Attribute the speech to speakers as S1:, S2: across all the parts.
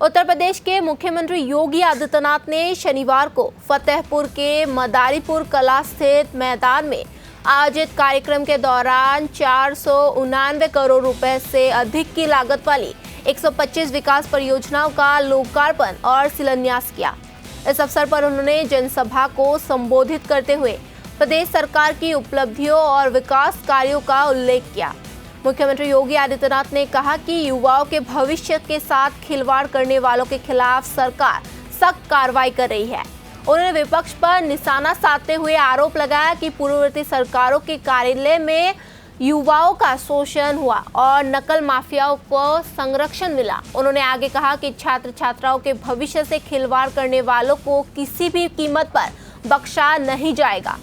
S1: उत्तर प्रदेश के मुख्यमंत्री योगी आदित्यनाथ ने शनिवार को फतेहपुर के मदारीपुर कला स्थित मैदान में आयोजित कार्यक्रम के दौरान 499 करोड़ रुपए से अधिक की लागत वाली 125 विकास परियोजनाओं का लोकार्पण और शिलान्यास किया। इस अवसर पर उन्होंने जनसभा को संबोधित करते हुए प्रदेश सरकार की उपलब्धियों और विकास कार्यों का उल्लेख किया। मुख्यमंत्री योगी आदित्यनाथ ने कहा कि युवाओं के भविष्य के साथ खिलवाड़ करने वालों के खिलाफ सरकार सख्त कार्रवाई कर रही है। उन्होंने विपक्ष पर निशाना साधते हुए आरोप लगाया कि पूर्ववर्ती सरकारों के कार्यालय में युवाओं का शोषण हुआ और नकल माफियाओं को संरक्षण मिला। उन्होंने आगे कहा कि छात्र छात्राओं के भविष्य से खिलवाड़ करने वालों को किसी भी कीमत पर बख्शा नहीं जाएगा।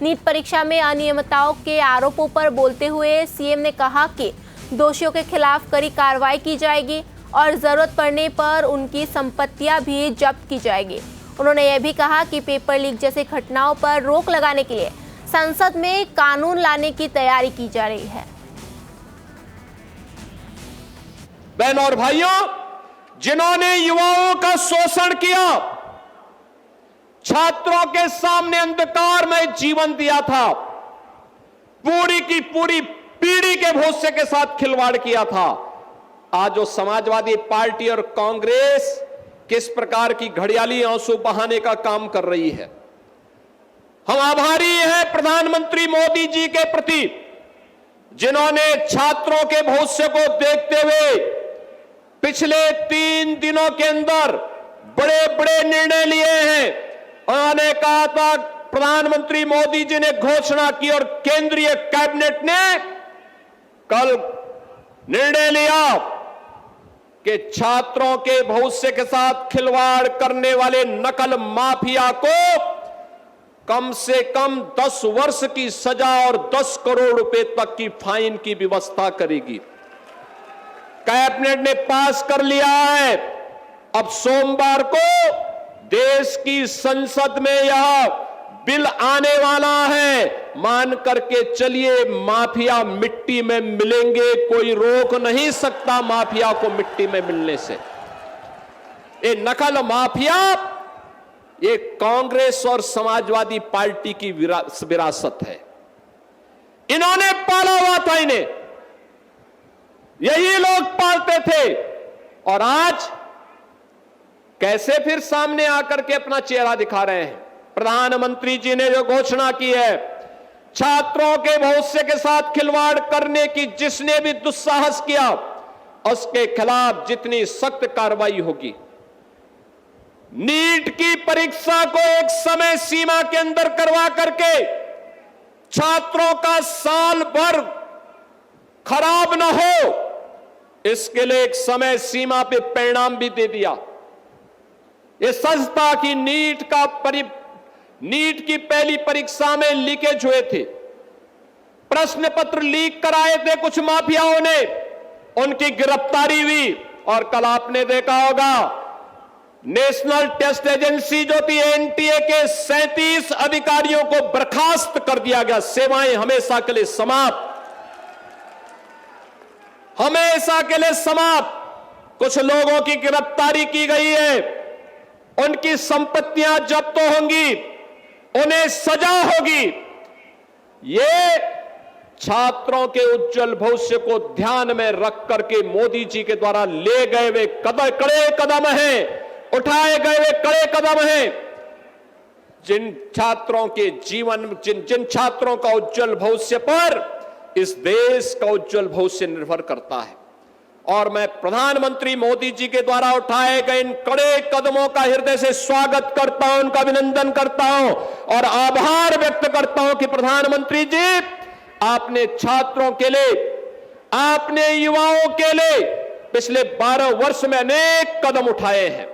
S1: नीट परीक्षा में अनियमितताओं के आरोपों पर बोलते हुए सीएम ने कहा कि दोषियों के खिलाफ कड़ी कार्रवाई की जाएगी और जरूरत पड़ने पर उनकी संपत्तियां भी जब्त की जाएगी। उन्होंने यह भी कहा कि पेपर लीक जैसी घटनाओं पर रोक लगाने के लिए संसद में कानून लाने की तैयारी की जा रही है।
S2: बहनों और भाइयों, जिन्होंने युवाओं का शोषण किया, छात्रों के सामने अंधकार में जीवन दिया था, पूरी की पूरी पीढ़ी के भविष्य के साथ खिलवाड़ किया था, आज जो समाजवादी पार्टी और कांग्रेस किस प्रकार की घड़ियाली आंसू बहाने का काम कर रही है। हम आभारी हैं प्रधानमंत्री मोदी जी के प्रति, जिन्होंने छात्रों के भविष्य को देखते हुए पिछले 3 दिनों के अंदर बड़े बड़े निर्णय लिए हैं। उन्होंने कहा था, प्रधानमंत्री मोदी जी ने घोषणा की और केंद्रीय कैबिनेट ने कल निर्णय लिया कि छात्रों के भविष्य के साथ खिलवाड़ करने वाले नकल माफिया को कम से कम 10 वर्ष की सजा और 10 करोड़ रुपए तक की फाइन की व्यवस्था करेगी। कैबिनेट ने पास कर लिया है। अब सोमवार को देश की संसद में यह बिल आने वाला है। मान करके चलिए, माफिया मिट्टी में मिलेंगे, कोई रोक नहीं सकता माफिया को मिट्टी में मिलने से। ये नकल माफिया ये कांग्रेस और समाजवादी पार्टी की विरासत है। इन्होंने पाला हुआ था, इन्हें यही लोग पालते थे और आज कैसे फिर सामने आकर के अपना चेहरा दिखा रहे हैं। प्रधानमंत्री जी ने जो घोषणा की है, छात्रों के भविष्य के साथ खिलवाड़ करने की जिसने भी दुस्साहस किया उसके खिलाफ जितनी सख्त कार्रवाई होगी। नीट की परीक्षा को एक समय सीमा के अंदर करवा करके छात्रों का साल भर खराब ना हो, इसके लिए एक समय सीमा पे परिणाम भी दे दिया। ये सच था कि नीट की पहली परीक्षा में लीकेज हुए थे, प्रश्न पत्र लीक कराए थे कुछ माफियाओं ने, उनकी गिरफ्तारी हुई और कल आपने देखा होगा नेशनल टेस्ट एजेंसी जो थी एनटीए के 37 अधिकारियों को बर्खास्त कर दिया गया। सेवाएं हमेशा के लिए समाप्त, हमेशा के लिए समाप्त। कुछ लोगों की गिरफ्तारी की गई है, उनकी संपत्तियां जब्त होंगी, उन्हें सजा होगी। ये छात्रों के उज्जवल भविष्य को ध्यान में रख करके मोदी जी के द्वारा ले गए वे कड़े कदम हैं, उठाए गए वे कड़े कदम हैं। जिन छात्रों के जीवन, जिन छात्रों का उज्जवल भविष्य पर इस देश का उज्जवल भविष्य निर्भर करता है। और मैं प्रधानमंत्री मोदी जी के द्वारा उठाए गए इन कड़े कदमों का हृदय से स्वागत करता हूं, उनका अभिनंदन करता हूं और आभार व्यक्त करता हूं कि प्रधानमंत्री जी, आपने छात्रों के लिए, आपने युवाओं के लिए पिछले 12 वर्ष में अनेक कदम उठाए हैं।